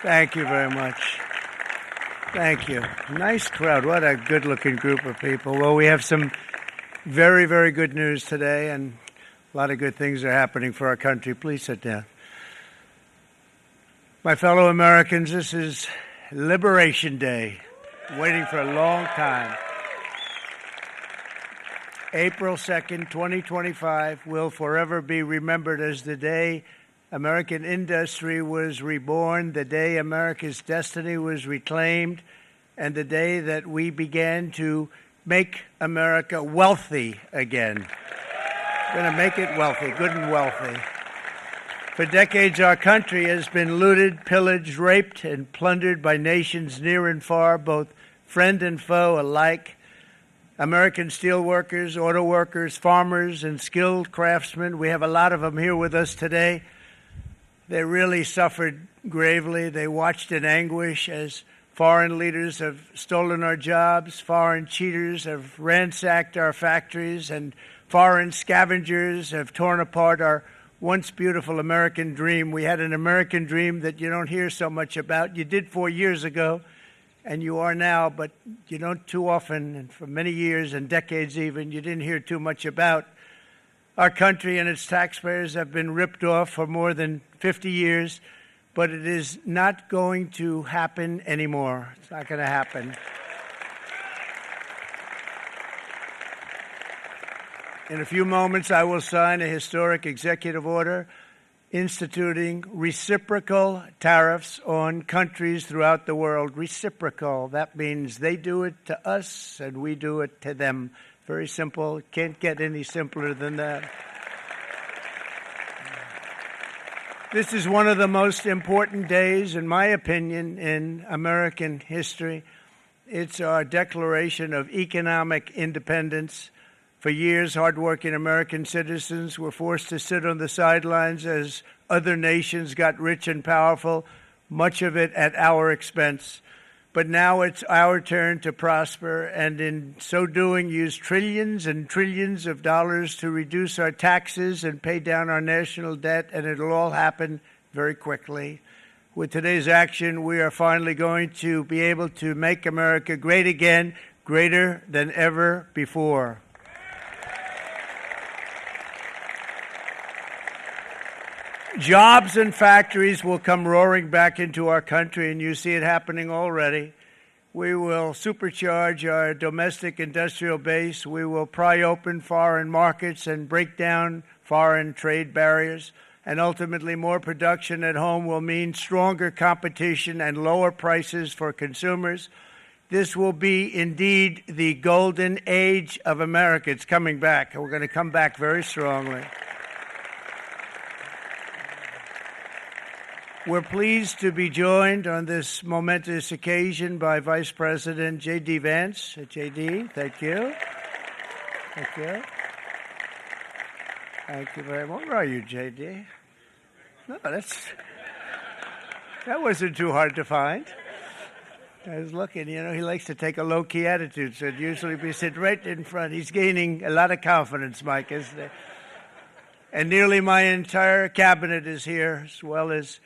Thank you very much. Thank you. Nice crowd. What a good-looking group of people. Well, we have some very, very good news today, and a lot of good things are happening for our country. Please sit down. My fellow Americans, this is Liberation Day. Waiting for a long time. April 2nd, 2025 will forever be remembered as the day American industry was reborn, the day America's destiny was reclaimed, and the day that we began to make America wealthy again. We're going to make it wealthy, good and wealthy. For decades, our country has been looted, pillaged, raped, and plundered by nations near and far, both friend and foe alike. American steel workers, auto workers, farmers, and skilled craftsmen, we have a lot of them here with us today. They really suffered gravely. They watched in anguish as foreign leaders have stolen our jobs, foreign cheaters have ransacked our factories, and foreign scavengers have torn apart our once beautiful American dream. We had an American dream that you don't hear so much about. You did 4 years ago, and you are now, but you don't too often, and for many years and decades even, you didn't hear too much about. Our country and its taxpayers have been ripped off for more than 50 years, but it is not going to happen anymore. It's not going to happen. In a few moments, I will sign a historic executive order instituting reciprocal tariffs on countries throughout the world. Reciprocal, that means they do it to us and we do it to them. Very simple. Can't get any simpler than that. This is one of the most important days, in my opinion, in American history. It's our declaration of economic independence. For years, hardworking American citizens were forced to sit on the sidelines as other nations got rich and powerful, much of it at our expense. But now it's our turn to prosper, and in so doing, use trillions and trillions of dollars to reduce our taxes and pay down our national debt, and it'll all happen very quickly. With today's action, we are finally going to be able to make America great again, greater than ever before. Jobs and factories will come roaring back into our country, and you see it happening already. We will supercharge our domestic industrial base. We will pry open foreign markets and break down foreign trade barriers. And ultimately, more production at home will mean stronger competition and lower prices for consumers. This will be indeed the golden age of America. It's coming back, and we're going to come back very strongly. We're pleased to be joined on this momentous occasion by Vice President J.D. Vance. J.D., thank you. Thank you. Thank you very much. Where are you, J.D.? No, that wasn't too hard to find. I was looking, he likes to take a low-key attitude, so it'd usually be sit right in front. He's gaining a lot of confidence, Mike, isn't he? And nearly my entire cabinet is here, as well as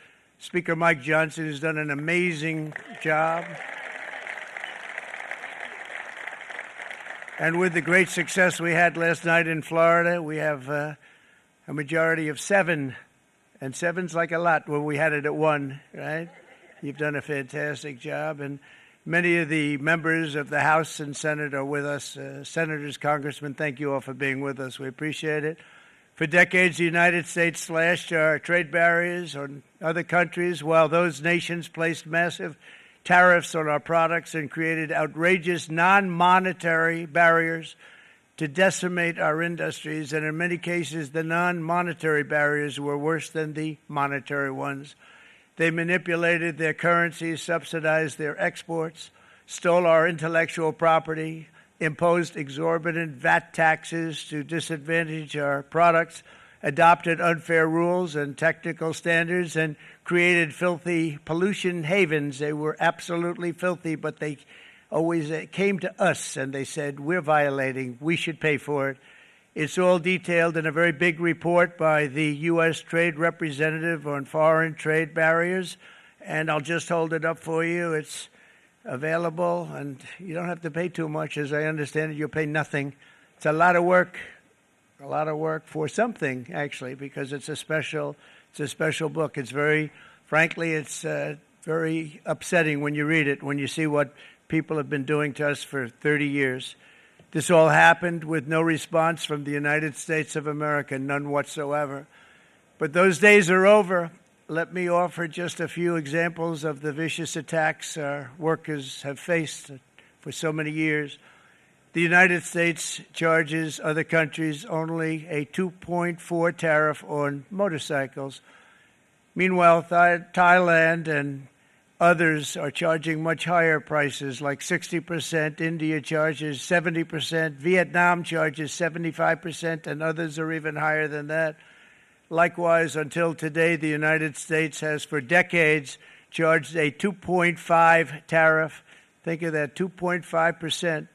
Speaker Mike Johnson, who's done an amazing job. And with the great success we had last night in Florida, we have a majority of 7. And 7's like a lot when we had it at 1, right? You've done a fantastic job. And many of the members of the House and Senate are with us. Senators, Congressmen, thank you all for being with us. We appreciate it. For decades, the United States slashed our trade barriers on other countries, while those nations placed massive tariffs on our products and created outrageous non-monetary barriers to decimate our industries. And in many cases, the non-monetary barriers were worse than the monetary ones. They manipulated their currencies, subsidized their exports, stole our intellectual property, imposed exorbitant VAT taxes to disadvantage our products, adopted unfair rules and technical standards, and created filthy pollution havens. They were absolutely filthy, but they always came to us and they said, we're violating, we should pay for it. It's all detailed in a very big report by the U.S. Trade Representative on Foreign Trade Barriers, and I'll just hold it up for you. It's available, and you don't have to pay too much. As I understand it, you'll pay nothing. It's a lot of work for something, actually, because it's a special book. It's frankly, it's very upsetting when you read it, when you see what people have been doing to us for 30 years. This all happened with no response from the United States of America, none whatsoever. But those days are over. Let me offer just a few examples of the vicious attacks our workers have faced for so many years. The United States charges other countries only a 2.4 tariff on motorcycles. Meanwhile, Thailand and others are charging much higher prices, like 60%. India charges 70%. Vietnam charges 75%, and others are even higher than that. Likewise, until today, the United States has for decades charged a 2.5 tariff. Think of that, 2.5%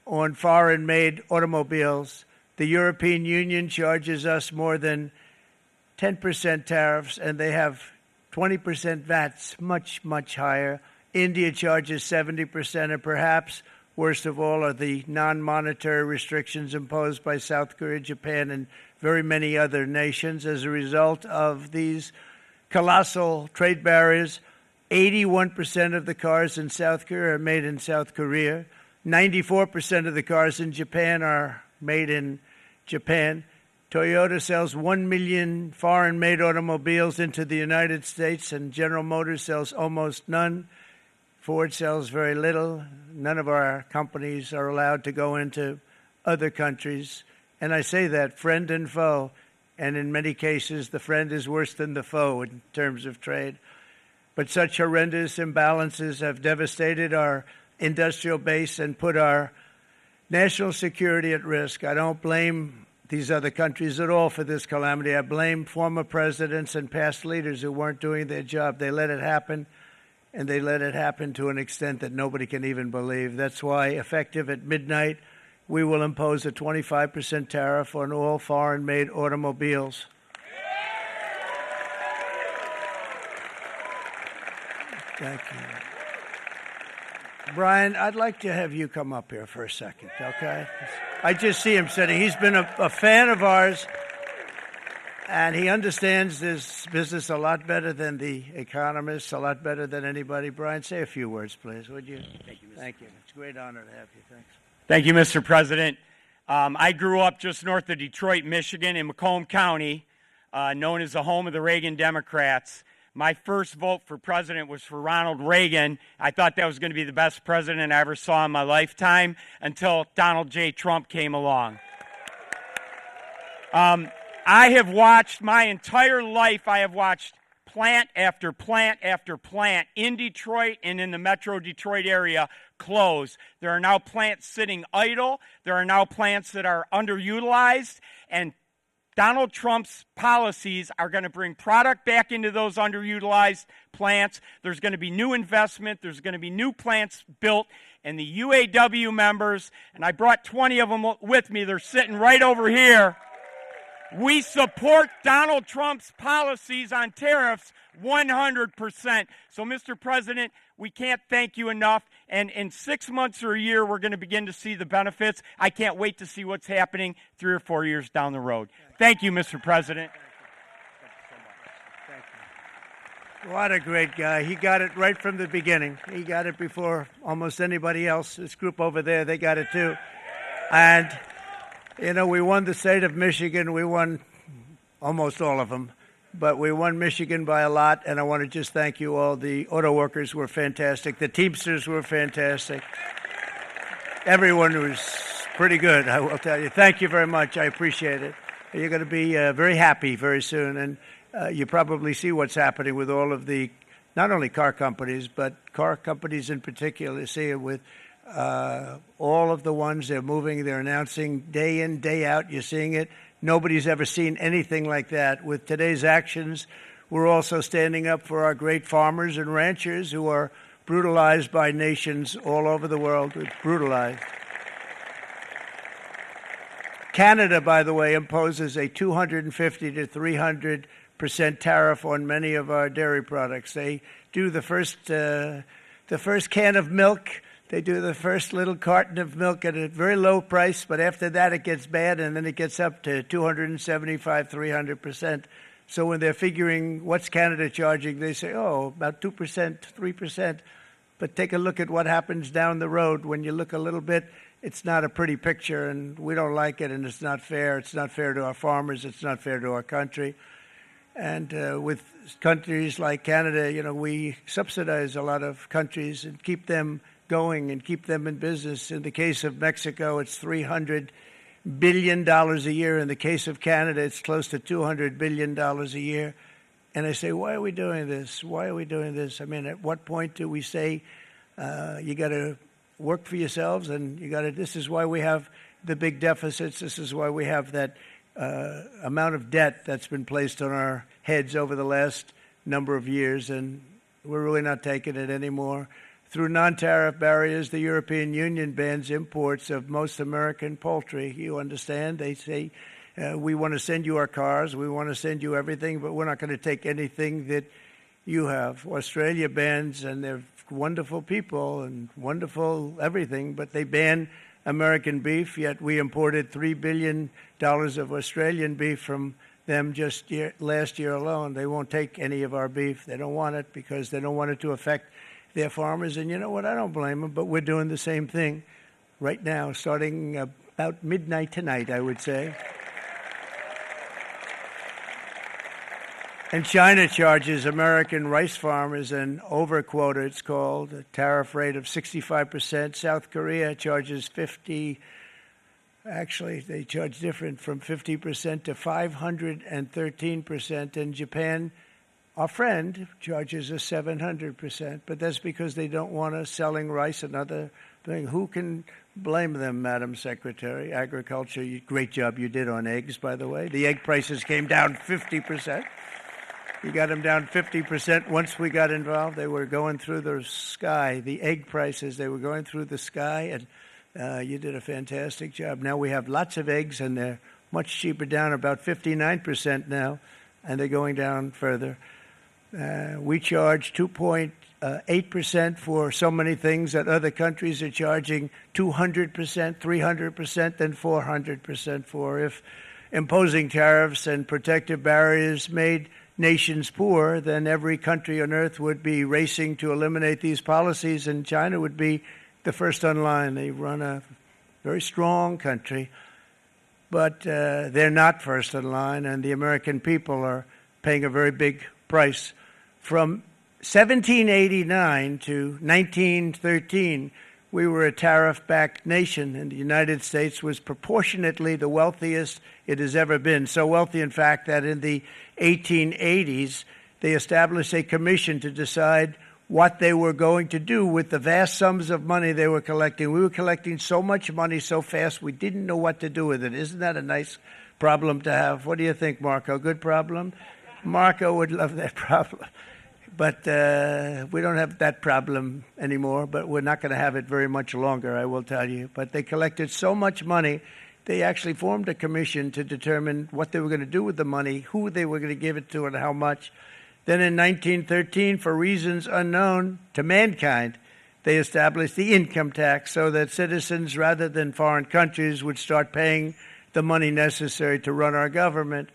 on foreign-made automobiles. The European Union charges us more than 10% tariffs, and they have 20% VATs, much, much higher. India charges 70%, and perhaps worst of all are the non-monetary restrictions imposed by South Korea, Japan, and very many other nations. As a result of these colossal trade barriers, 81% of the cars in South Korea are made in South Korea. 94% of the cars in Japan are made in Japan. Toyota sells 1 million foreign-made automobiles into the United States, and General Motors sells almost none. Ford sells very little. None of our companies are allowed to go into other countries. And I say that, friend and foe, and in many cases, the friend is worse than the foe in terms of trade. But such horrendous imbalances have devastated our industrial base and put our national security at risk. I don't blame these other countries at all for this calamity. I blame former presidents and past leaders who weren't doing their job. They let it happen, and they let it happen to an extent that nobody can even believe. That's why, effective at midnight, we will impose a 25% tariff on all foreign-made automobiles. Thank you. Brian, I'd like to have you come up here for a second, okay? I just see him sitting. He's been a fan of ours, and he understands this business a lot better than the economists, a lot better than anybody. Brian, say a few words, please, would you? Thank you, Mr. Thank you. It's a great honor to have you. Thanks. Thank you, Mr. President. I grew up just north of Detroit, Michigan, in Macomb County, known as the home of the Reagan Democrats. My first vote for president was for Ronald Reagan. I thought that was going to be the best president I ever saw in my lifetime until Donald J. Trump came along. I have watched my entire life, I have watched plant after plant after plant in Detroit and in the metro Detroit area close. There are now plants sitting idle. There are now plants that are underutilized, and Donald Trump's policies are going to bring product back into those underutilized plants. There's going to be new investment. There's going to be new plants built. And the UAW members, and I brought 20 of them with me, they're sitting right over here. We support Donald Trump's policies on tariffs 100%. So, Mr. President, we can't thank you enough. And in 6 months or a year, we're going to begin to see the benefits. I can't wait to see what's happening 3 or 4 years down the road. Thank you, Mr. President. Thank you. What a great guy. He got it right from the beginning. He got it before almost anybody else. This group over there, they got it too. And you know, we won the state of Michigan. We won almost all of them, but we won Michigan by a lot, and I want to just thank you all. The auto workers were fantastic. The Teamsters were fantastic. Everyone was pretty good, I will tell you. Thank you very much. I appreciate it. You're going to be very happy very soon, and you probably see what's happening with all of the, not only car companies, but car companies in particular. You see it with all of the ones they're moving, they're announcing day in, day out. You're seeing it. Nobody's ever seen anything like that. With today's actions, we're also standing up for our great farmers and ranchers who are brutalized by nations all over the world. Brutalized. Canada, by the way, imposes a 250 to 300% tariff on many of our dairy products. They do the first can of milk. They do the first little carton of milk at a very low price, but after that it gets bad, and then it gets up to 275, 300%. So when they're figuring what's Canada charging, they say, oh, about 2%, 3%. But take a look at what happens down the road. When you look a little bit, it's not a pretty picture, and we don't like it, and it's not fair. It's not fair to our farmers. It's not fair to our country. And with countries like Canada, you know, we subsidize a lot of countries and keep them going and keep them in business. In the case of Mexico, it's $300 billion a year. In the case of Canada, it's close to $200 billion a year. And I say, why are we doing this? Why are we doing this? I mean, at what point do we say you got to work for yourselves, and you got to? This is why we have the big deficits. This is why we have that amount of debt that's been placed on our heads over the last number of years, and we're really not taking it anymore. Through non-tariff barriers, the European Union bans imports of most American poultry. You understand? They say, we want to send you our cars, we want to send you everything, but we're not going to take anything that you have. Australia bans, and they're wonderful people and wonderful everything, but they ban American beef, yet we imported $3 billion of Australian beef from them just last year alone. They won't take any of our beef. They don't want it because they don't want it to affect their farmers. And you know what? I don't blame them, but we're doing the same thing right now, starting about midnight tonight, I would say. And China charges American rice farmers an overquota, it's called, a tariff rate of 65%. South Korea charges 50%. Actually, they charge different, from 50% to 513%. And Japan, our friend, charges us 700%. But that's because they don't want us selling rice, another thing. Who can blame them, Madam Secretary? Agriculture, great job you did on eggs, by the way. The egg prices came down 50%. You got them down 50%. Once we got involved, they were going through the sky. The egg prices, they were going through the sky, and you did a fantastic job. Now we have lots of eggs, and they're much cheaper, down about 59% now, and they're going down further. We charge 2.8% for so many things that other countries are charging 200%, 300%, and 400% for. If imposing tariffs and protective barriers made nations poor, then every country on earth would be racing to eliminate these policies, and China would be the first on line. They run a very strong country, but they're not first in line, and the American people are paying a very big price. From 1789 to 1913, we were a tariff-backed nation, and the United States was proportionately the wealthiest it has ever been. So wealthy, in fact, that in the 1880s, they established a commission to decide what they were going to do with the vast sums of money they were collecting. We were collecting so much money so fast, we didn't know what to do with it. Isn't that a nice problem to have? What do you think, Marco? Good problem? Marco would love that problem. But we don't have that problem anymore, but we're not going to have it very much longer, I will tell you. But they collected so much money, they actually formed a commission to determine what they were going to do with the money, who they were going to give it to, and how much. Then in 1913, for reasons unknown to mankind, they established the income tax so that citizens, rather than foreign countries, would start paying the money necessary to run our government.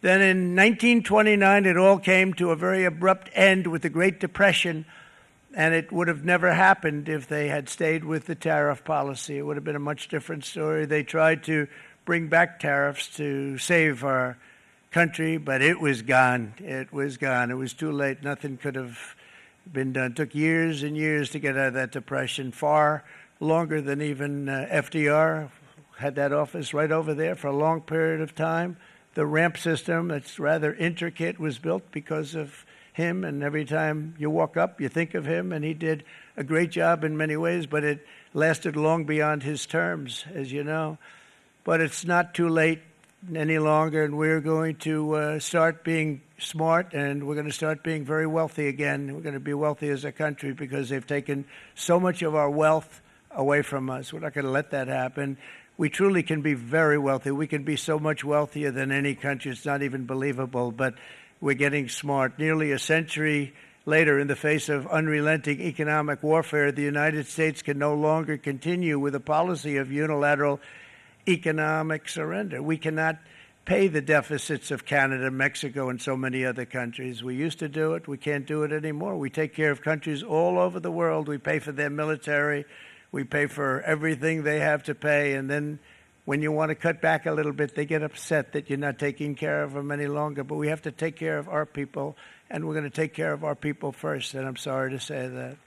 Then in 1929, it all came to a very abrupt end with the Great Depression, and it would have never happened if they had stayed with the tariff policy. It would have been a much different story. They tried to bring back tariffs to save our country, but it was gone. It was gone. It was too late. Nothing could have been done. It took years and years to get out of that depression, far longer than even FDR had that office right over there for a long period of time. The ramp system, that's rather intricate, was built because of him, and every time you walk up, you think of him, and he did a great job in many ways, but it lasted long beyond his terms, as you know. But it's not too late any longer, and we're going to start being smart, and we're going to start being very wealthy again. We're going to be wealthy as a country because they've taken so much of our wealth away from us. We're not going to let that happen. We truly can be very wealthy. We can be so much wealthier than any country. It's not even believable, but we're getting smart. Nearly a century later, in the face of unrelenting economic warfare, the United States can no longer continue with a policy of unilateral economic surrender. We cannot pay the deficits of Canada, Mexico, and so many other countries. We used to do it. We can't do it anymore. We take care of countries all over the world. We pay for their military. We pay for everything they have to pay. And then when you want to cut back a little bit, they get upset that you're not taking care of them any longer. But we have to take care of our people, and we're going to take care of our people first. And I'm sorry to say that.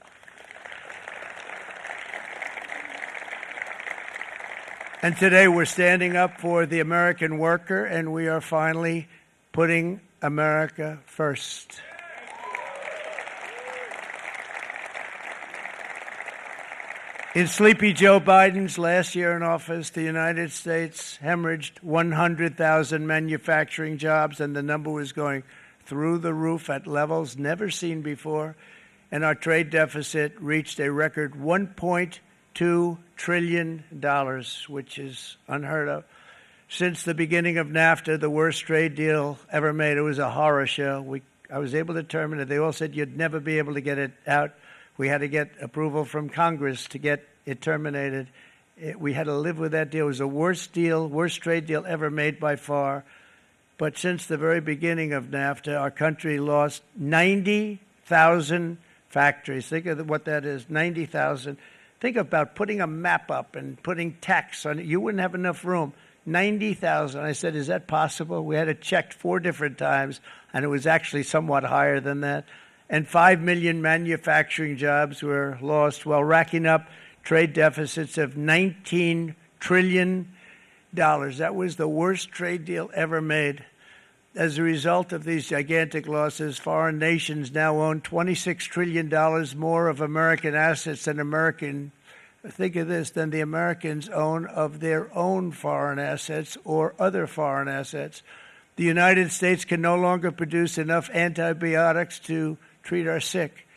And today we're standing up for the American worker, and we are finally putting America first. In Sleepy Joe Biden's last year in office, the United States hemorrhaged 100,000 manufacturing jobs, and the number was going through the roof at levels never seen before. And our trade deficit reached a record $1.2 trillion, which is unheard of. Since the beginning of NAFTA, the worst trade deal ever made. It was a horror show. I was able to terminate it. They all said you'd never be able to get it out. We had to get approval from Congress to get it terminated. We had to live with that deal. It was the worst trade deal ever made by far. But since the very beginning of NAFTA, our country lost 90,000 factories. Think of what that is, 90,000. Think about putting a map up and putting tax on it. You wouldn't have enough room. 90,000. I said, is that possible? We had it checked 4 different times, and it was actually somewhat higher than that. And 5 million manufacturing jobs were lost while racking up trade deficits of $19 trillion. That was the worst trade deal ever made. As a result of these gigantic losses, foreign nations now own $26 trillion more of American assets than think of this, than the Americans own of their own foreign assets or other foreign assets. The United States can no longer produce enough antibiotics to treat our sick.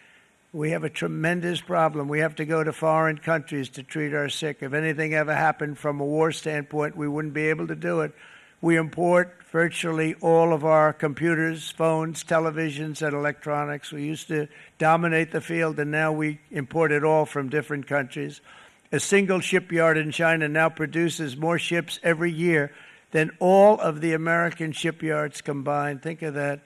We have a tremendous problem. We have to go to foreign countries to treat our sick. If anything ever happened from a war standpoint, we wouldn't be able to do it. We import virtually all of our computers, phones, televisions, and electronics. We used to dominate the field, and now we import it all from different countries. A single shipyard in China now produces more ships every year than all of the American shipyards combined. Think of that.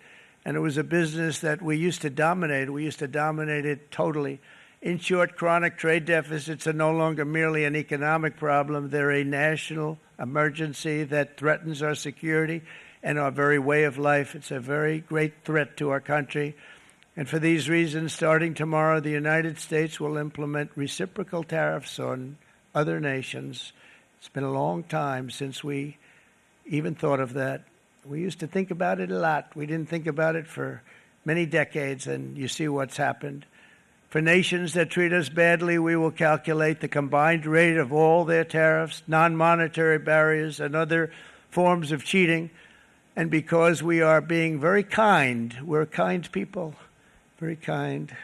And it was a business that we used to dominate. We used to dominate it totally. In short, chronic trade deficits are no longer merely an economic problem. They're a national emergency that threatens our security and our very way of life. It's a very great threat to our country. And for these reasons, starting tomorrow, the United States will implement reciprocal tariffs on other nations. It's been a long time since we even thought of that. We used to think about it a lot. We didn't think about it for many decades, and you see what's happened. For nations that treat us badly, we will calculate the combined rate of all their tariffs, non-monetary barriers, and other forms of cheating. And because we are being very kind, we're kind people, very kind.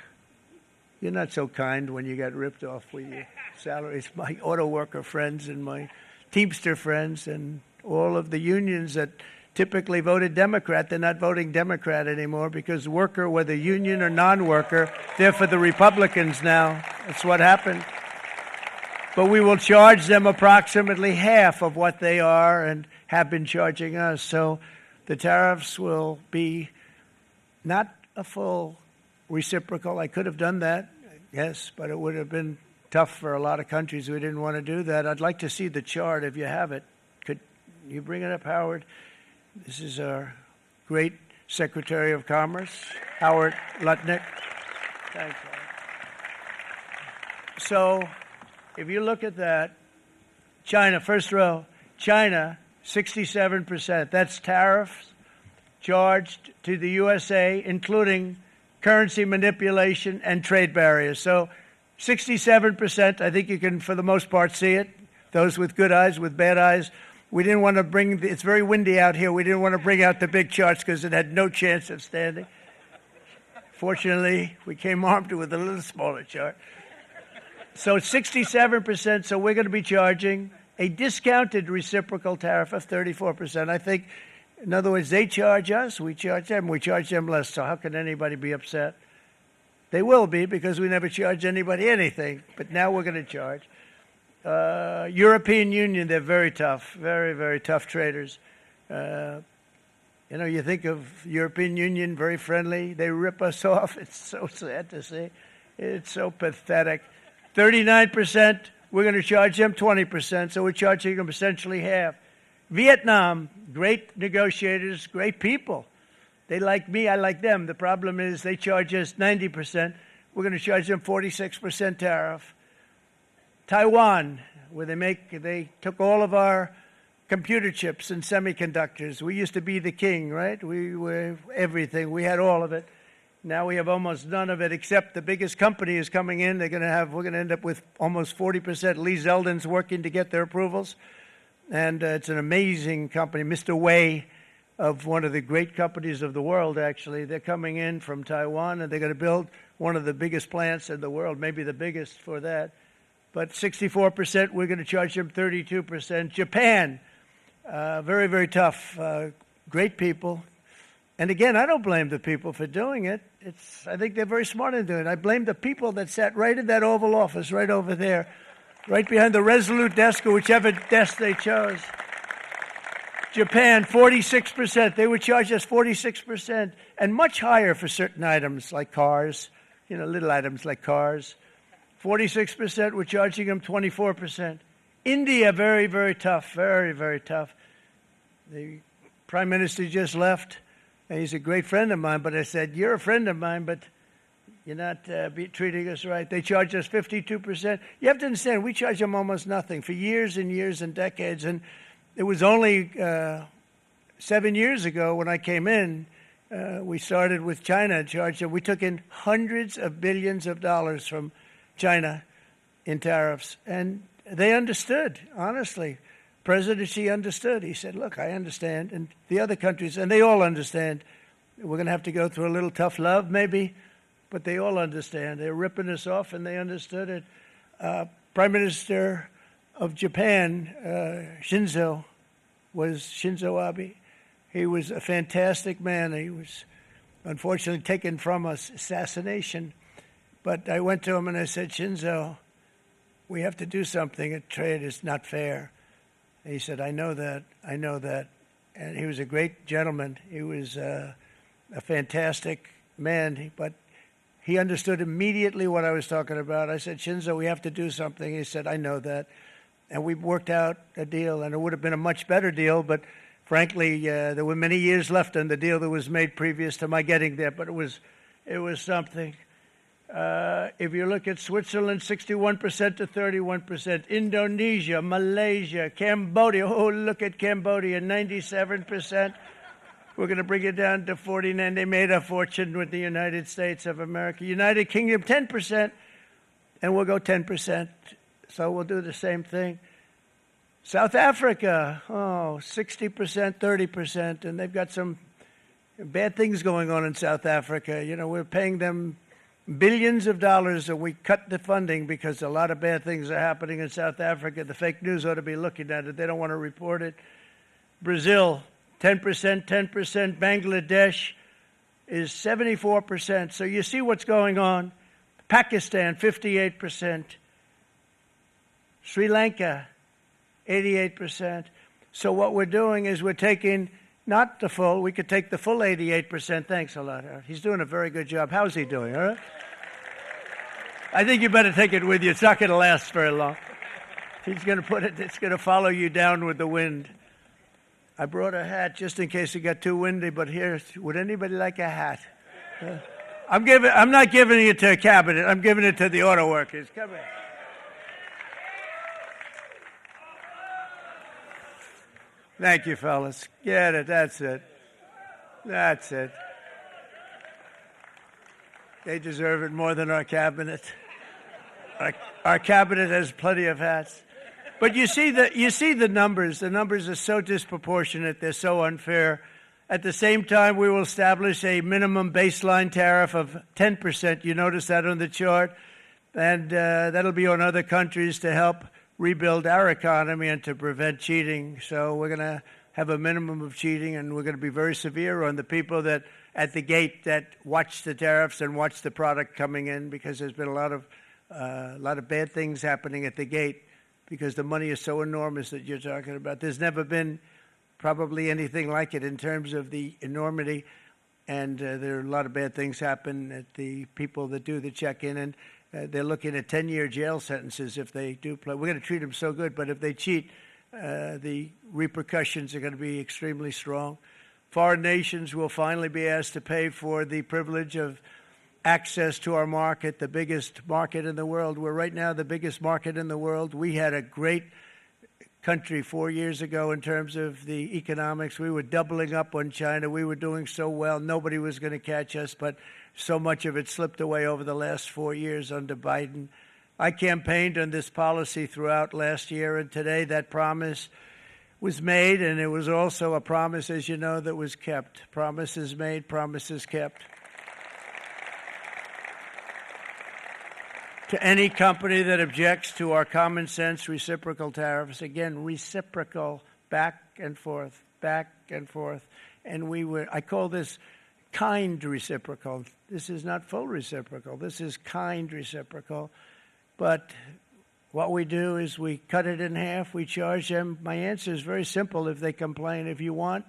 You're not so kind when you got ripped off with your salaries. My auto worker friends and my Teamster friends and all of the unions that typically voted Democrat, they're not voting Democrat anymore because worker, whether union or non-worker, they're for the Republicans now. That's what happened. But we will charge them approximately half of what they are and have been charging us. So the tariffs will be not a full reciprocal. I could have done that, yes, but it would have been tough for a lot of countries. We didn't want to do that. I'd like to see the chart if you have it. Could you bring it up, Howard? This is our great Secretary of Commerce, Howard Lutnick. Thanks, Howard. So if you look at that, China, first row, China, 67%. That's tariffs charged to the USA, including currency manipulation and trade barriers. So 67%, I think you can, for the most part, see it. Those with good eyes, with bad eyes. We didn't want to bring, it's very windy out here. We didn't want to bring out the big charts because it had no chance of standing. Fortunately, we came armed with a little smaller chart. So it's 67%, so we're going to be charging a discounted reciprocal tariff of 34%. I think, in other words, they charge us, we charge them less. So how can anybody be upset? They will be because we never charge anybody anything, but now we're going to charge. European Union, they're very tough, very, very tough traders. You think of European Union, very friendly. They rip us off. It's so sad to see. It's so pathetic. 39%, we're going to charge them 20%, so we're charging them essentially half. Vietnam, great negotiators, great people. They like me, I like them. The problem is they charge us 90%. We're going to charge them 46% tariff. Taiwan, where they took all of our computer chips and semiconductors. We used to be the king, right? We were everything. We had all of it. Now we have almost none of it, except the biggest company is coming in. We're going to end up with almost 40%. Lee Zeldin's working to get their approvals. And it's an amazing company. Mr. Wei, of one of the great companies of the world, actually. They're coming in from Taiwan, and they're going to build one of the biggest plants in the world, maybe the biggest for that. But 64%, we're going to charge them 32%. Japan, very, very tough, great people. And again, I don't blame the people for doing it. I think they're very smart in doing it. I blame the people that sat right in that Oval Office, right over there, right behind the Resolute desk or whichever desk they chose. Japan, 46%. They would charge us 46%, and much higher for certain items like cars, little items like cars. 46%, we're charging them 24%. India, very, very tough, very, very tough. The Prime Minister just left, and he's a great friend of mine, but I said, you're a friend of mine, but you're not treating us right. They charge us 52%. You have to understand, we charge them almost nothing for years and years and decades, and it was only 7 years ago when I came in, we started with China and charged them. We took in hundreds of billions of dollars from China in tariffs, and they understood, honestly. President Xi understood. He said, look, I understand, and the other countries, and they all understand. We're going to have to go through a little tough love, maybe, but they all understand. They're ripping us off, and they understood it. Prime Minister of Japan, Shinzo Abe. He was a fantastic man. He was unfortunately taken from us, assassination. But I went to him and I said, Shinzo, we have to do something. Trade is not fair. And he said, I know that. And he was a great gentleman. He was a fantastic man, but he understood immediately what I was talking about. I said, Shinzo, we have to do something. He said, I know that. And we worked out a deal, and it would have been a much better deal, but frankly, there were many years left on the deal that was made previous to my getting there, but it was something. If you look at Switzerland, 61% to 31%. Indonesia, Malaysia, Cambodia. Oh, look at Cambodia, 97%. We're going to bring it down to 49%. They made a fortune with the United States of America. United Kingdom, 10%, and we'll go 10%. So we'll do the same thing. South Africa, 60%, 30%, and they've got some bad things going on in South Africa. We're paying them billions of dollars, and we cut the funding because a lot of bad things are happening in South Africa. The fake news ought to be looking at it. They don't want to report it. Brazil, 10%. Bangladesh is 74%. So you see what's going on. Pakistan, 58%. Sri Lanka, 88%. So what we're doing is we're taking not the full, we could take the full 88%. Thanks a lot, Howard. He's doing a very good job. How's he doing, all right? I think you better take it with you. It's not going to last very long. He's going to put it, it's going to follow you down with the wind. I brought a hat just in case it got too windy, but here, would anybody like a hat? I'm not giving it to a cabinet. I'm giving it to the auto workers. Come here. Thank you, fellas. Get it. That's it. They deserve it more than our cabinet. Our cabinet has plenty of hats. But you see the numbers. The numbers are so disproportionate. They're so unfair. At the same time, we will establish a minimum baseline tariff of 10%. You notice that on the chart. And that'll be on other countries to help rebuild our economy and to prevent cheating. So we're going to have a minimum of cheating, and we're going to be very severe on the people that at the gate that watch the tariffs and watch the product coming in, because there's been a lot of bad things happening at the gate because the money is so enormous that you're talking about. There's never been probably anything like it in terms of the enormity, and there are a lot of bad things happen at the people that do the check-in, and they're looking at 10-year jail sentences if they do play. We're going to treat them so good, but if they cheat, the repercussions are going to be extremely strong. Foreign nations will finally be asked to pay for the privilege of access to our market, the biggest market in the world. We're right now the biggest market in the world. We had a great country 4 years ago in terms of the economics. We were doubling up on China. We were doing so well. Nobody was going to catch us, but so much of it slipped away over the last 4 years under Biden. I campaigned on this policy throughout last year, and today that promise was made, and it was also a promise, as you know, that was kept. Promises made, promises kept. To any company that objects to our common sense reciprocal tariffs, again, reciprocal, back and forth, and I call this kind reciprocal. This is not full reciprocal. This is kind reciprocal. But what we do is we cut it in half. We charge them. My answer is very simple if they complain. If you want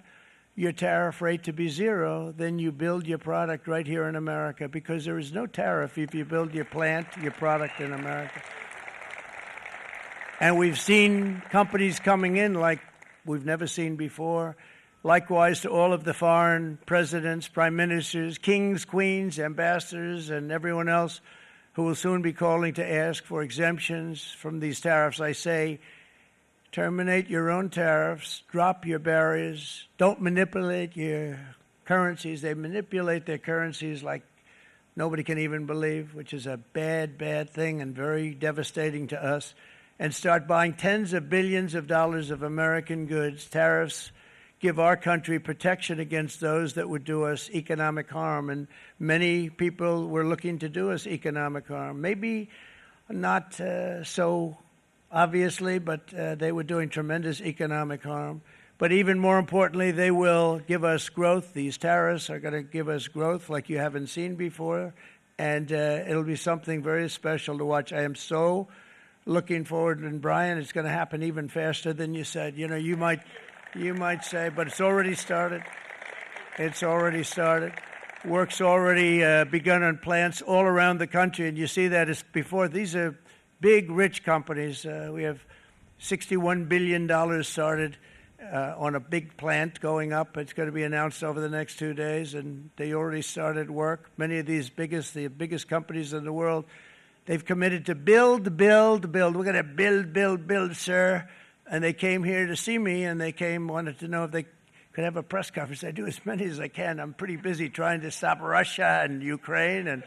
your tariff rate to be zero, then you build your product right here in America, because there is no tariff if you build your plant, your product in America. And we've seen companies coming in like we've never seen before. Likewise to all of the foreign presidents, prime ministers, kings, queens, ambassadors, and everyone else who will soon be calling to ask for exemptions from these tariffs. I say, terminate your own tariffs, drop your barriers, don't manipulate your currencies. They manipulate their currencies like nobody can even believe, which is a bad, bad thing and very devastating to us. And start buying tens of billions of dollars of American goods. Tariffs give our country protection against those that would do us economic harm. And many people were looking to do us economic harm. Maybe not so obviously, but they were doing tremendous economic harm. But even more importantly, they will give us growth. These tariffs are going to give us growth like you haven't seen before. And it'll be something very special to watch. I am so looking forward. And Brian, it's going to happen even faster than you said. You know, you might say, but it's already started. It's already started. Work's already begun on plants all around the country, and you see that as before. These are big, rich companies. We have $61 billion started on a big plant going up. It's going to be announced over the next 2 days, and they already started work. Many of these the biggest companies in the world, they've committed to build. We're going to build, sir. And they came here to see me, and wanted to know if they could have a press conference. I do as many as I can. I'm pretty busy trying to stop Russia and Ukraine and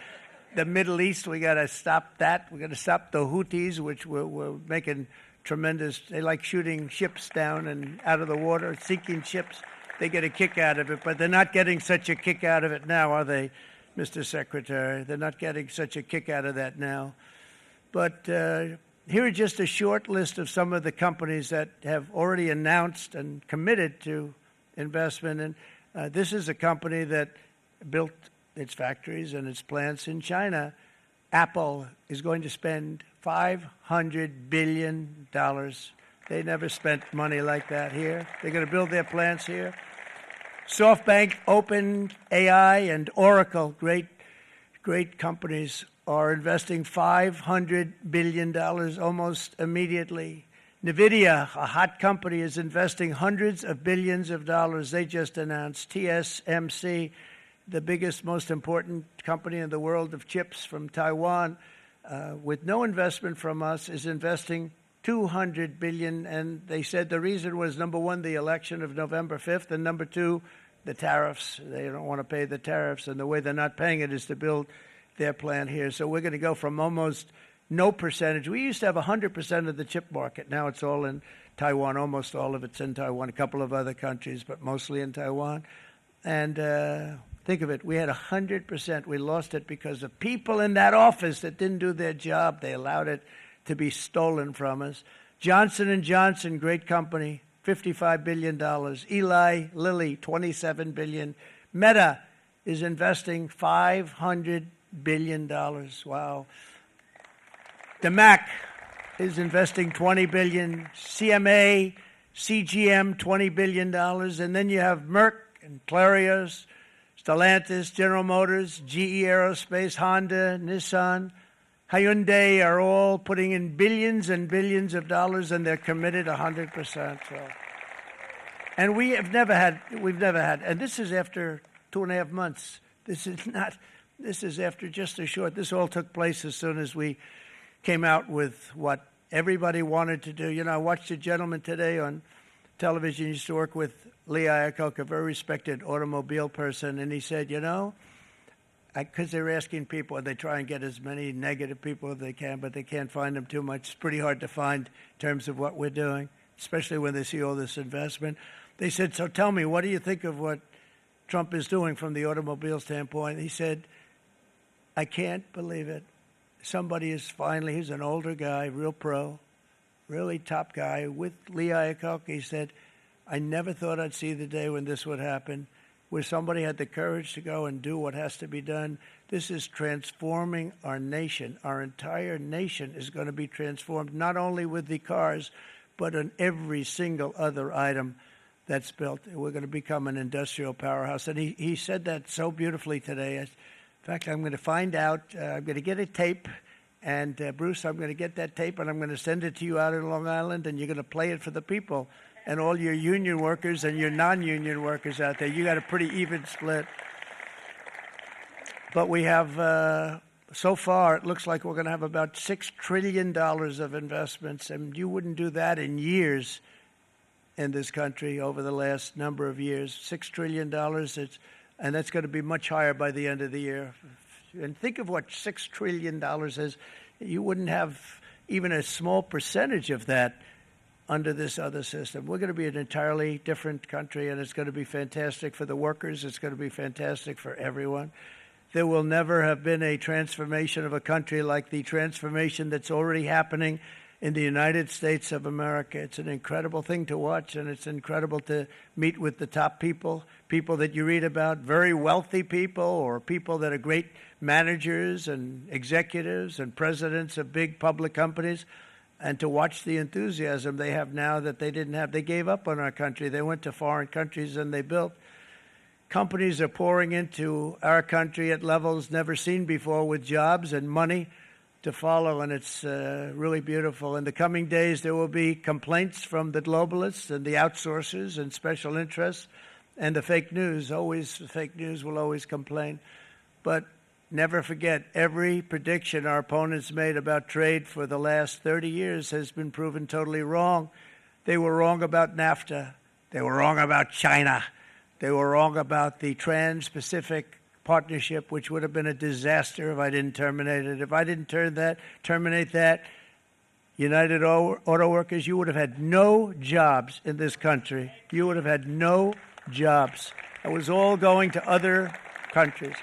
the Middle East. We got to stop that. We got to stop the Houthis, which we're making tremendous. They like shooting ships down and out of the water, sinking ships. They get a kick out of it, but they're not getting such a kick out of it now, are they, Mr. Secretary? They're not getting such a kick out of that now. But here are just a short list of some of the companies that have already announced and committed to investment. And this is a company that built its factories and its plants in China. Apple is going to spend $500 billion. They never spent money like that here. They're going to build their plants here. SoftBank, OpenAI, and Oracle, great companies, are investing $500 billion almost immediately. NVIDIA, a hot company, is investing hundreds of billions of dollars. They just announced. TSMC, the biggest, most important company in the world of chips from Taiwan, with no investment from us, is investing $200 billion. And they said the reason was, number one, the election of November 5th, and number two, the tariffs. They don't want to pay the tariffs, and the way they're not paying it is to build their plant here. So we're going to go from almost no percentage. We used to have 100% of the chip market. Now it's all in Taiwan. Almost all of it's in Taiwan. A couple of other countries, but mostly in Taiwan. And think of it. We had 100%. We lost it because of people in that office that didn't do their job. They allowed it to be stolen from us. Johnson & Johnson, great company, $55 billion. Eli Lilly, $27 billion. Meta is investing $500 billion. Wow. The Mac is investing $20 billion. CMA, CGM, $20 billion. And then you have Merck and Clarios, Stellantis, General Motors, GE Aerospace, Honda, Nissan, Hyundai are all putting in billions and billions of dollars, and they're committed 100%. So. And we've never had, and this is after 2.5 months. This is after just a short, this all took place as soon as we came out with what everybody wanted to do. You know, I watched a gentleman today on television. He used to work with Lee Iacocca, a very respected automobile person, and he said, you know, because they're asking people, and they try and get as many negative people as they can, but they can't find them too much. It's pretty hard to find in terms of what we're doing, especially when they see all this investment. They said, so tell me, what do you think of what Trump is doing from the automobile standpoint? He said, I can't believe it. Somebody is finally, he's an older guy, real pro, really top guy, with Lee Iacocca. He said, I never thought I'd see the day when this would happen, where somebody had the courage to go and do what has to be done. This is transforming our nation. Our entire nation is going to be transformed, not only with the cars, but on every single other item that's built. We're going to become an industrial powerhouse. And he said that so beautifully today. In fact, I'm going to find out, I'm going to get a tape, and Bruce, I'm going to get that tape, and I'm going to send it to you out in Long Island, and you're going to play it for the people. And all your union workers and your non-union workers out there, you got a pretty even split. But we have, so far, it looks like we're going to have about $6 trillion of investments, and you wouldn't do that in years in this country over the last number of years. $6 trillion, and that's going to be much higher by the end of the year. And think of what $6 trillion is. You wouldn't have even a small percentage of that under this other system. We're going to be an entirely different country, and it's going to be fantastic for the workers. It's going to be fantastic for everyone. There will never have been a transformation of a country like the transformation that's already happening in the United States of America. It's an incredible thing to watch, and it's incredible to meet with the top people, people that you read about, very wealthy people, or people that are great managers and executives and presidents of big public companies, and to watch the enthusiasm they have now that they didn't have. They gave up on our country. They went to foreign countries and they built. Companies are pouring into our country at levels never seen before, with jobs and money to follow, and it's really beautiful. In the coming days, there will be complaints from the globalists and the outsourcers and special interests and the fake news. Always, the fake news will always complain. But never forget, every prediction our opponents made about trade for the last 30 years has been proven totally wrong. They were wrong about NAFTA. They were wrong about China. They were wrong about the Trans-Pacific Partnership, which would have been a disaster if I didn't terminate it. If I didn't terminate that, United Auto Workers, you would have had no jobs in this country. You would have had no jobs. It was all going to other countries.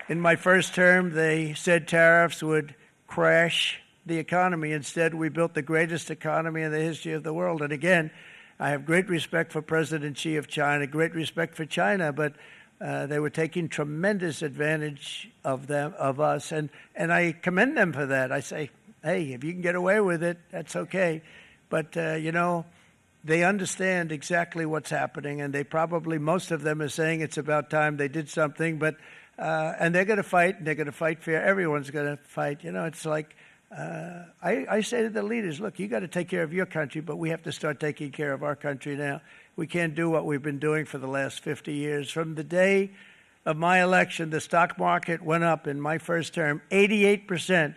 In my first term, they said tariffs would crash the economy. Instead, we built the greatest economy in the history of the world. And again, I have great respect for President Xi of China, great respect for China, but they were taking tremendous advantage of us, and I commend them for that. I say, hey, if you can get away with it, that's okay. But, you know, they understand exactly what's happening, and they probably, most of them are saying it's about time they did something, but and they're going to fight, and they're going to fight fair. Everyone's going to fight. You know, it's like, I say to the leaders, look, you got to take care of your country, but we have to start taking care of our country now. We can't do what we've been doing for the last 50 years. From the day of my election, the stock market went up in my first term 88%,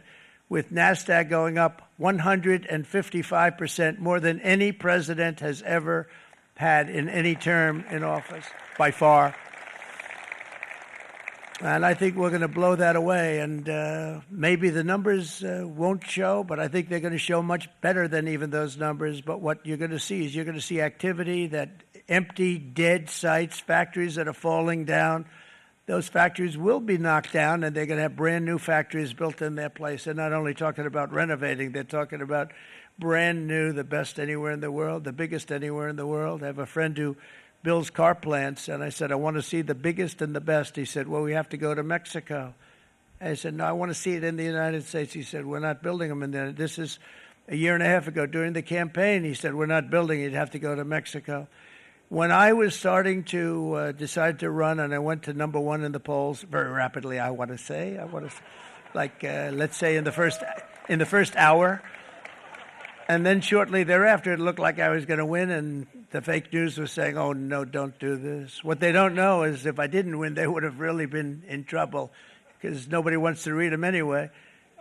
with NASDAQ going up 155%, more than any president has ever had in any term in office, by far. And I think we're going to blow that away. And maybe the numbers won't show, but I think they're going to show much better than even those numbers. But what you're going to see is you're going to see activity, that empty, dead sites, factories that are falling down. Those factories will be knocked down, and they're going to have brand new factories built in their place. They're not only talking about renovating, they're talking about brand new, the best anywhere in the world, the biggest anywhere in the world. I have a friend who builds car plants, and I said, I want to see the biggest and the best. He said, well, we have to go to Mexico. I said, no, I want to see it in the United States. He said, we're not building them in there. This is a year and a half ago during the campaign. He said, we're not building it. You'd have to go to Mexico. When I was starting to decide to run, and I went to number one in the polls very rapidly, I want to say, let's say in the first hour. And then shortly thereafter, it looked like I was going to win, and the fake news was saying, oh, no, don't do this. What they don't know is if I didn't win, they would have really been in trouble because nobody wants to read them anyway.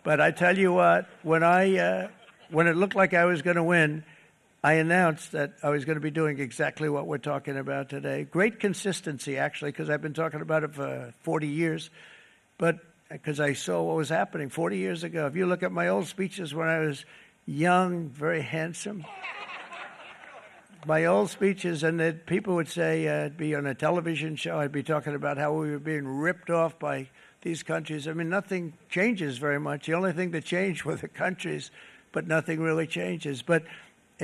But I tell you what, when it looked like I was going to win, I announced that I was going to be doing exactly what we're talking about today. Great consistency, actually, because I've been talking about it for 40 years. But because I saw what was happening 40 years ago. If you look at my old speeches when I was young, very handsome. My old speeches, and that people would say I'd be on a television show, I'd be talking about how we were being ripped off by these countries. I mean, nothing changes very much. The only thing that changed were the countries, but nothing really changes. But,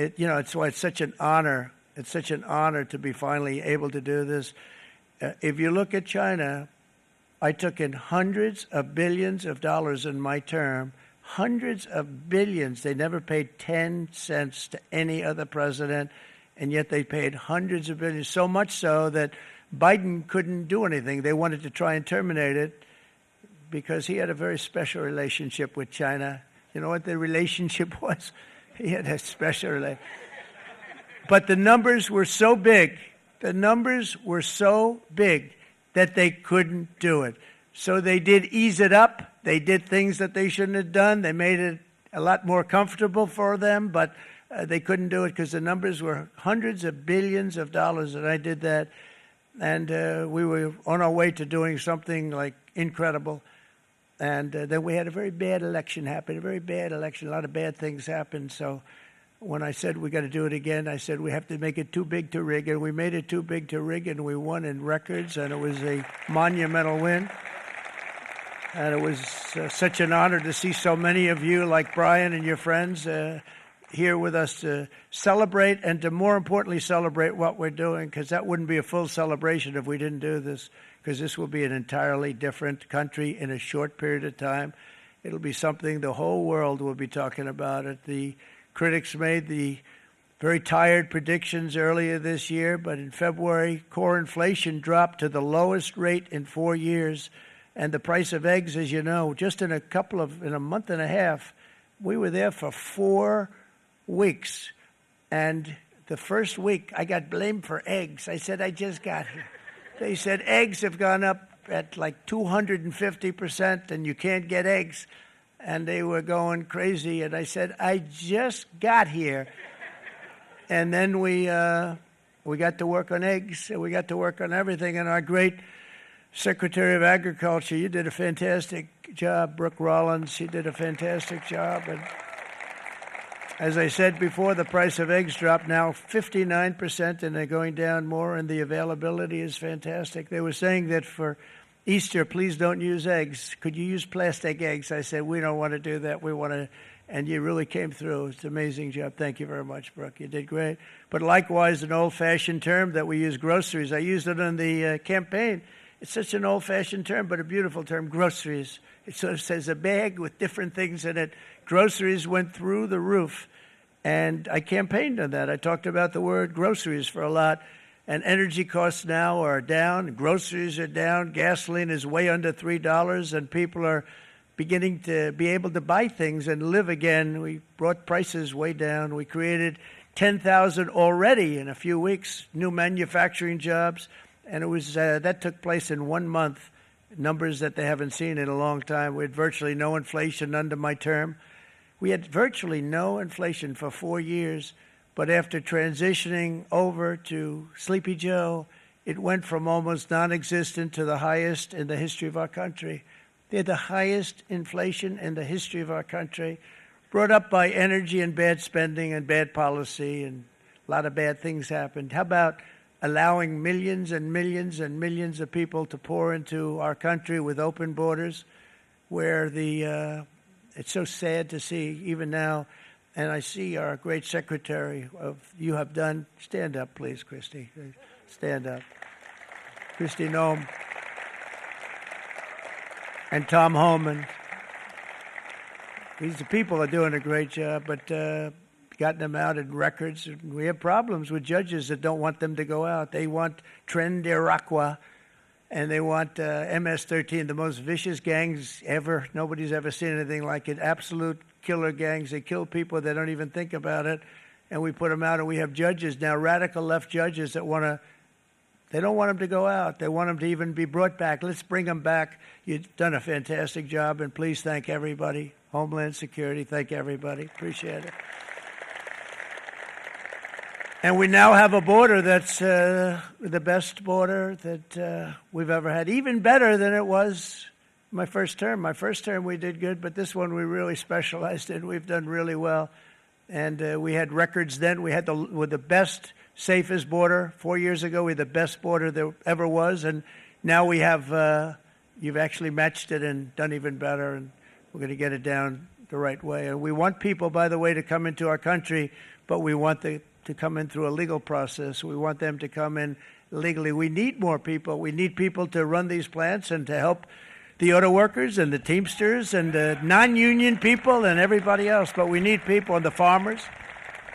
it's why it's such an honor. It's such an honor to be finally able to do this. If you look at China, I took in hundreds of billions of dollars in my term. Hundreds of billions. They never paid 10 cents to any other president, and yet they paid hundreds of billions, so much so that Biden couldn't do anything. They wanted to try and terminate it because he had a very special relationship with China. You know what the relationship was? He had a special relationship. But the numbers were so big, that they couldn't do it. So they did ease it up. They did things that they shouldn't have done. They made it a lot more comfortable for them, but they couldn't do it because the numbers were hundreds of billions of dollars, and I did that. And we were on our way to doing something like incredible. And then we had a very bad election happen, a lot of bad things happened. So when I said we got to do it again, I said we have to make it too big to rig. And we made it too big to rig, and we won in records, and it was a monumental win. And it was such an honor to see so many of you, like Brian and your friends, here with us to celebrate and to, more importantly, celebrate what we're doing, because that wouldn't be a full celebration if we didn't do this, because this will be an entirely different country in a short period of time. It'll be something the whole world will be talking about it. The critics made the very tired predictions earlier this year, but in February, core inflation dropped to the lowest rate in 4 years. And the price of eggs, as you know, just in a month and a half, we were there for 4 weeks. And the first week, I got blamed for eggs. I said, I just got here. They said eggs have gone up at like 250%, and you can't get eggs. And they were going crazy. And I said, I just got here. And then we got to work on eggs, and we got to work on everything. And our great Secretary of Agriculture, you did a fantastic job. Brooke Rollins, she did a fantastic job. And as I said before, the price of eggs dropped now 59%, and they're going down more, and the availability is fantastic. They were saying that for Easter, please don't use eggs. Could you use plastic eggs? I said, we don't want to do that. We want to, and you really came through. It's an amazing job. Thank you very much, Brooke. You did great. But likewise, an old-fashioned term that we use, groceries. I used it in the campaign. It's such an old-fashioned term, but a beautiful term, groceries. It sort of says a bag with different things in it. Groceries went through the roof, and I campaigned on that. I talked about the word groceries for a lot, and energy costs now are down. Groceries are down. Gasoline is way under $3, and people are beginning to be able to buy things and live again. We brought prices way down. We created 10,000 already in a few weeks, new manufacturing jobs. And it was that took place in 1 month, numbers that they haven't seen in a long time. We had virtually no inflation under my term. We had virtually no inflation for 4 years. But after transitioning over to Sleepy Joe, it went from almost non-existent to the highest in the history of our country. They had the highest inflation in the history of our country, brought up by energy and bad spending and bad policy, and a lot of bad things happened. How about allowing millions and millions and millions of people to pour into our country with open borders, where it's so sad to see even now And I see our great secretary you have done. Stand up, please, Christy. Stand up. Christy Nome. And Tom Holman. These people are doing a great job, but gotten them out in records. We have problems with judges that don't want them to go out. They want Tren de Aragua, and they want MS-13, the most vicious gangs ever. Nobody's ever seen anything like it. Absolute killer gangs. They kill people. They don't even think about it. And we put them out, and we have judges now, radical left judges that they don't want them to go out. They want them to even be brought back. Let's bring them back. You've done a fantastic job, and please thank everybody. Homeland Security, thank everybody. Appreciate it. And we now have a border that's the best border that we've ever had, even better than it was my first term. My first term we did good, but this one we really specialized in. We've done really well. And we had records then. We had the best, safest border. 4 years ago, we had the best border there ever was. And now we have, you've actually matched it and done even better. And we're going to get it down the right way. And we want people, by the way, to come into our country, but we want to come in through a legal process. We want them to come in legally. We need more people. We need people to run these plants and to help the auto workers and the Teamsters and the non-union people and everybody else. But we need people and the farmers.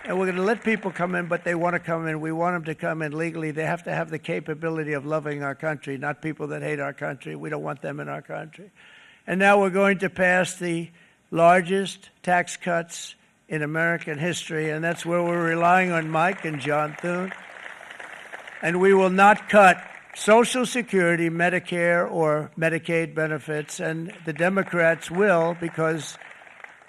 And we're going to let people come in, but they want to come in. We want them to come in legally. They have to have the capability of loving our country, not people that hate our country. We don't want them in our country. And now we're going to pass the largest tax cuts in American history, and that's where we're relying on Mike and John Thune. And we will not cut Social Security, Medicare, or Medicaid benefits, and the Democrats will, because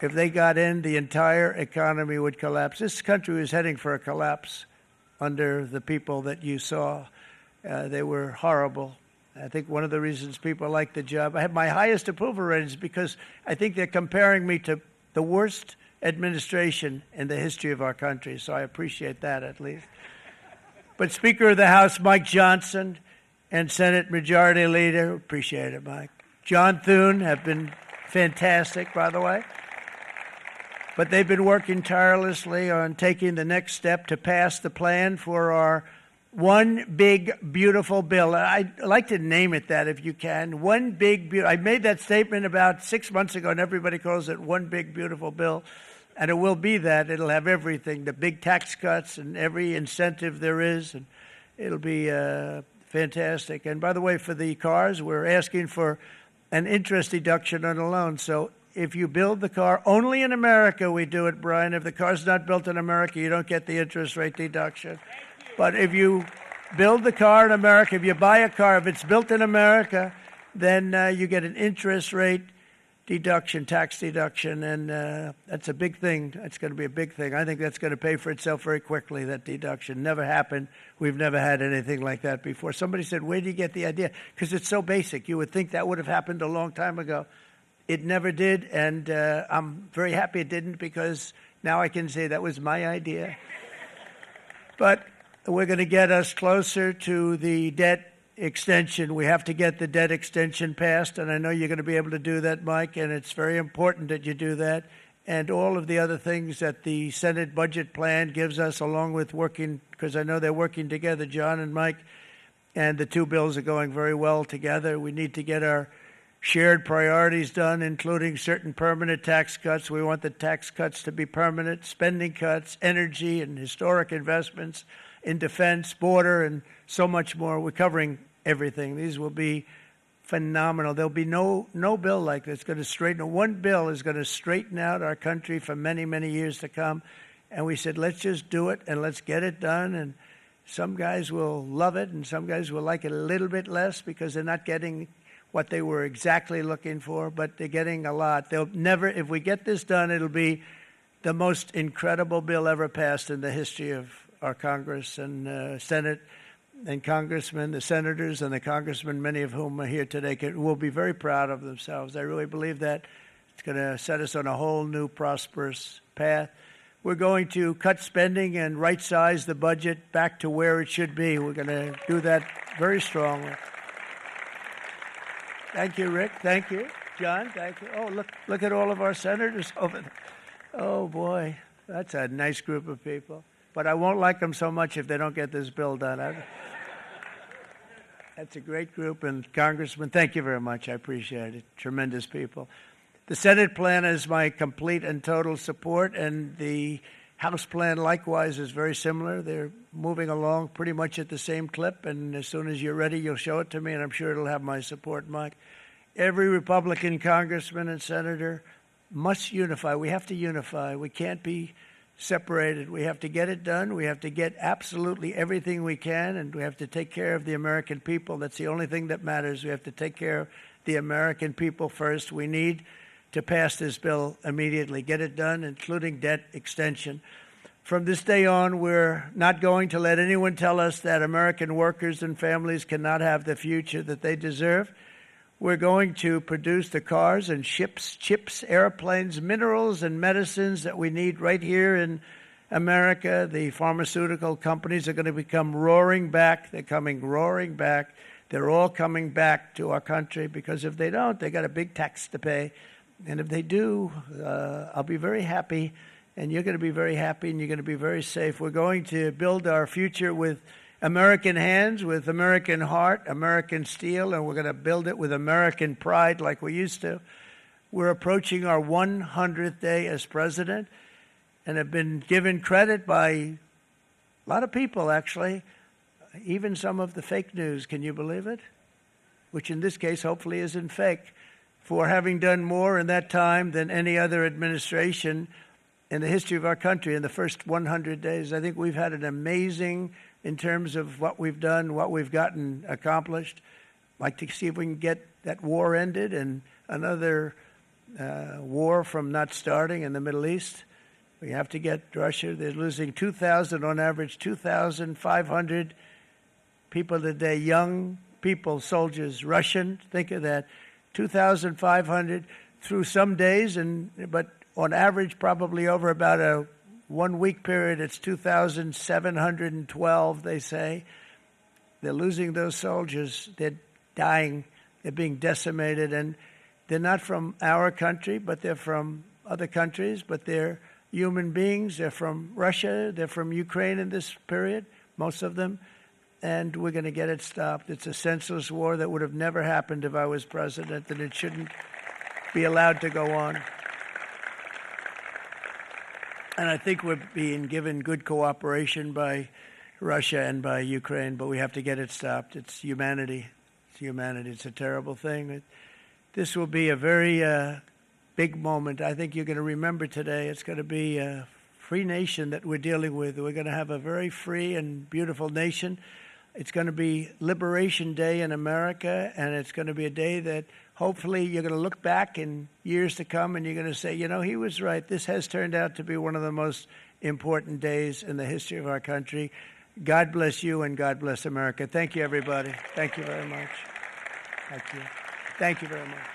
if they got in, the entire economy would collapse. This country was heading for a collapse under the people that you saw. They were horrible. I think one of the reasons people like the job, I have my highest approval ratings because I think they're comparing me to the worst administration in the history of our country, so I appreciate that at least. But Speaker of the House Mike Johnson and Senate Majority Leader, appreciate it, Mike, John Thune have been fantastic, by the way. But they've been working tirelessly on taking the next step to pass the plan for our one big, beautiful bill. I'd like to name it that if you can. One big, beautiful. I made that statement about 6 months ago, and everybody calls it one big, beautiful bill. And it will be that. It'll have everything, the big tax cuts and every incentive there is. And it'll be fantastic. And by the way, for the cars, we're asking for an interest deduction on a loan. So if you build the car, only in America we do it, Brian. If the car's not built in America, you don't get the interest rate deduction. But if you build the car in America, if you buy a car, if it's built in America, then you get an interest rate deduction, tax deduction, and that's a big thing. That's going to be a big thing. I think that's going to pay for itself very quickly, that deduction. Never happened. We've never had anything like that before. Somebody said, where do you get the idea? Because it's so basic. You would think that would have happened a long time ago. It never did, and I'm very happy it didn't because now I can say that was my idea. But we're going to get us closer to the debt extension. We have to get the debt extension passed, and I know you're going to be able to do that, Mike, and it's very important that you do that. And all of the other things that the Senate budget plan gives us, along with working, because I know they're working together, John and Mike, and the two bills are going very well together. We need to get our shared priorities done, including certain permanent tax cuts. We want the tax cuts to be permanent, spending cuts, energy and historic investments in defense, border, and so much more. We're covering everything. These will be phenomenal. There'll be no bill like this going to straighten. One bill is going to straighten out our country for many, many years to come. And we said, let's just do it and let's get it done. And some guys will love it and some guys will like it a little bit less because they're not getting what they were exactly looking for, but they're getting a lot. They'll never, if we get this done, it'll be the most incredible bill ever passed in the history of our Congress and Senate and congressmen, the senators and the congressmen, many of whom are here today, will be very proud of themselves. I really believe that. It's going to set us on a whole new prosperous path. We're going to cut spending and right-size the budget back to where it should be. We're going to do that very strongly. Thank you, Rick. Thank you. John, thank you. Oh, look at all of our senators over there. Oh, boy. That's a nice group of people. But I won't like them so much if they don't get this bill done. That's a great group, and Congressman, thank you very much. I appreciate it. Tremendous people. The Senate plan has my complete and total support, and the House plan likewise is very similar. They're moving along pretty much at the same clip, and as soon as you're ready, you'll show it to me, and I'm sure it'll have my support, Mike. Every Republican congressman and senator must unify. We have to unify. We can't be separated. We have to get it done. We have to get absolutely everything we can, and we have to take care of the American people. That's the only thing that matters. We have to take care of the American people first. We need to pass this bill immediately, get it done, including debt extension. From this day on, we're not going to let anyone tell us that American workers and families cannot have the future that they deserve. We're going to produce the cars and ships, chips, airplanes, minerals, and medicines that we need right here in America. The pharmaceutical companies are going to become roaring back. They're coming roaring back. They're all coming back to our country because if they don't, they got a big tax to pay. And if they do, I'll be very happy, and you're going to be very happy, and you're going to be very safe. We're going to build our future with American hands, with American heart, American steel, and we're going to build it with American pride like we used to. We're approaching our 100th day as president and have been given credit by a lot of people, actually, even some of the fake news. Can you believe it? Which in this case hopefully isn't fake, for having done more in that time than any other administration in the history of our country in the first 100 days. I think we've had an amazing in terms of what we've done, what we've gotten accomplished. I'd like to see if we can get that war ended and another war from not starting in the Middle East. We have to get Russia. They're losing 2,000 on average, 2,500 people a day, young people, soldiers, Russian. Think of that. 2,500 through some days, but on average, probably over about a 1 week period, it's 2,712, they say. They're losing those soldiers. They're dying. They're being decimated. And they're not from our country, but they're from other countries. But they're human beings. They're from Russia. They're from Ukraine in this period, most of them. And we're going to get it stopped. It's a senseless war that would have never happened if I was president, and it shouldn't be allowed to go on. And I think we're being given good cooperation by Russia and by Ukraine, but we have to get it stopped. It's humanity. It's humanity. It's a terrible thing. This will be a very big moment. I think you're going to remember today. It's going to be a free nation that we're dealing with. We're going to have a very free and beautiful nation. It's going to be Liberation Day in America, and it's going to be a day that hopefully you're going to look back in years to come and you're going to say, you know, he was right. This has turned out to be one of the most important days in the history of our country. God bless you and God bless America. Thank you, everybody. Thank you very much. Thank you. Thank you very much.